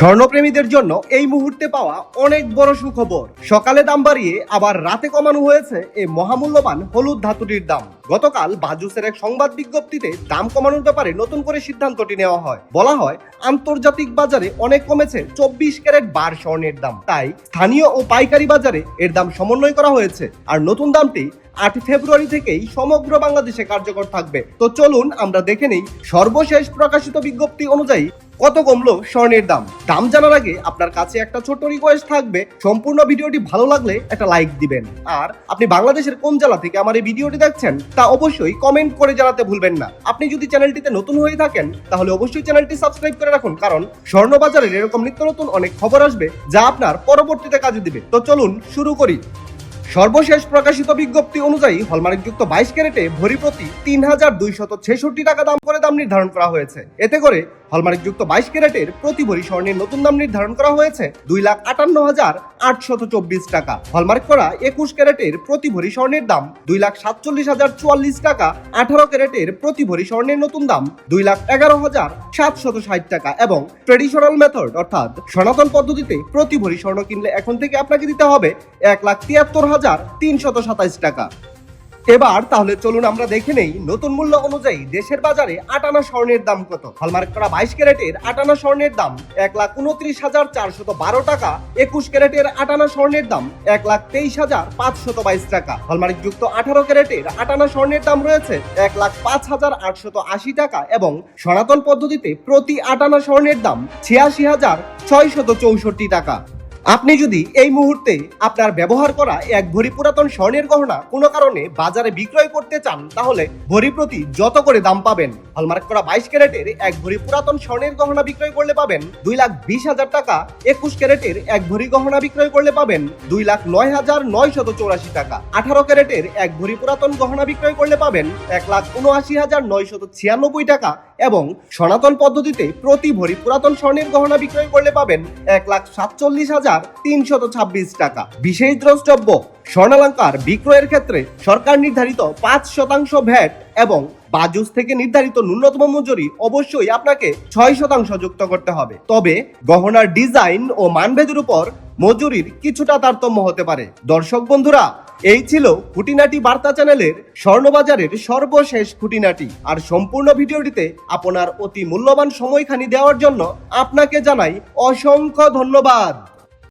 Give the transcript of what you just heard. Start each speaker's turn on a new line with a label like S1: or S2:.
S1: স্বর্ণপ্রেমীদের জন্য এই মুহূর্তে পাওয়া অনেক বড় সুখবর। সকালে দাম বাড়িয়ে আবার রাতে কমানো হয়েছে এই মহামূল্যবান হলুদ ধাতুটির দাম। গতকাল বাজুসের এক সংবাদ বিজ্ঞপ্তিতে দাম কমানোর ব্যাপারে নতুন করে সিদ্ধান্তটি নেওয়া হয়। বলা হয়, আন্তর্জাতিক বাজারে অনেক কমেছে 24 ক্যারেট বার স্বর্ণের দাম, তাই স্থানীয় ও পাইকারি বাজারে এর দাম সমন্বয় করা হয়েছে। আর নতুন দামটি 8 ফেব্রুয়ারি থেকেই সমগ্র বাংলাদেশে কার্যকর থাকবে। তো চলুন আমরা দেখে নেই সর্বশেষ প্রকাশিত বিজ্ঞপ্তি অনুযায়ী কত কমলো স্বর্ণের দাম। দাম জানার আগে আপনার কাছে একটা ছোট্ট রিকোয়েস্ট থাকবে, সম্পূর্ণ ভিডিওটি ভালো লাগলে একটা লাইক দিবেন। আর আপনি বাংলাদেশের কোন জেলা থেকে আমার এই ভিডিওটি দেখছেন তা অবশ্যই কমেন্ট করে জানাতে ভুলবেন না। আপনি যদি চ্যানেলটিতে নতুন হয়ে থাকেন তাহলে অবশ্যই চ্যানেলটি সাবস্ক্রাইব করে রাখুন, কারণ স্বর্ণ বাজারের এরকম নিত্য নতুন অনেক খবর আসবে যা আপনার পরবর্তীতে কাজে দিবে। তো চলুন শুরু করি। সর্বশেষ প্রকাশিত বিজ্ঞপ্তি অনুযায়ী হলমার্কযুক্ত 22 ক্যারেটে ভরি প্রতি 3266 টাকা দাম করে দাম নির্ধারণ করা হয়েছে। এতে করে হলমার্কযুক্ত 22 ক্যারেটের প্রতি ভরি স্বর্ণের নতুন দাম নির্ধারণ করা হয়েছে 2,58,824 টাকা। হলমার্ক করা 21 ক্যারেটের প্রতি ভরি স্বর্ণের দাম 2,47,044 টাকা। 18 ক্যারেটের প্রতি ভরি স্বর্ণের নতুন দাম 2,11,760 টাকা এবং ট্রেডিশনাল মেথড অর্থাৎ সনাতন পদ্ধতিতে প্রতি ভরি স্বর্ণ কিনলে এখন থেকে আপনাকে দিতে হবে 1,73,327 টাকা। এবার তাহলে চলুন আমরা দেখে নেই নতুন মূল্য অনুযায়ী দেশের বাজারে 8 আনা স্বর্ণের দাম কত। হলমার্ক করা 22 ক্যারেটের 8 আনা স্বর্ণের দাম 1,29,412 টাকা। 21 ক্যারেটের 8 আনা স্বর্ণের দাম 1,23,522 টাকা। হলমার্ক যুক্ত 18 ক্যারেটের 8 আনা স্বর্ণের দাম রয়েছে 1,05,880 টাকা এবং সনাতন পদ্ধতিতে প্রতি 8 আনা স্বর্ণের দাম 86,664 টাকা। আপনি যদি এই মুহূর্তে আপনার ব্যবহার করা এক ভরি পুরাতন স্বর্ণের গহনা কোনো কারণে বাজারে বিক্রয় করতে চান, তাহলে ভরি প্রতি যত করে দাম পাবেন হলমার্ক করা 22 ক্যারেটের এক ভরি পুরাতন স্বর্ণের গহনা বিক্রয় করলে পাবেন 2,20,000 টাকা। 21 ক্যারেটের এক ভরি গহনা বিক্রয় করলে পাবেন 2,09,984 টাকা। 18 ক্যারেটের এক ভরি পুরাতন গহনা বিক্রয় করলে পাবেন 1,79,996 টাকা এবং সনাতন পদ্ধতিতে প্রতি ভরি পুরাতন স্বর্ণের গহনা বিক্রয় করলে পাবেন 1,47,326 টাকা। বিশেষ দ্রষ্টব্য, স্বর্ণালংকার বিক্রয়ের ক্ষেত্রে সরকার নির্ধারিত 5% ভ্যাট এবং বাজুস থেকে নির্ধারিত ন্যূনতম মজুরি অবশ্যই আপনাকে 6% যুক্ত করতে হবে। তবে গহনার ডিজাইন ও মানভেদের উপর মজুরির কিছুটা তারতম্য হতে পারে। দর্শক বন্ধুরা, এই ছিল খুঁটিনাটি বার্তা চ্যানেলের স্বর্ণবাজারের সর্বশেষ খুঁটিনাটি। আর সম্পূর্ণ ভিডিওটিতে আপনার অতি মূল্যবান সময়খানি দেওয়ার জন্য আপনাকে জানাই অসংখ্য ধন্যবাদ।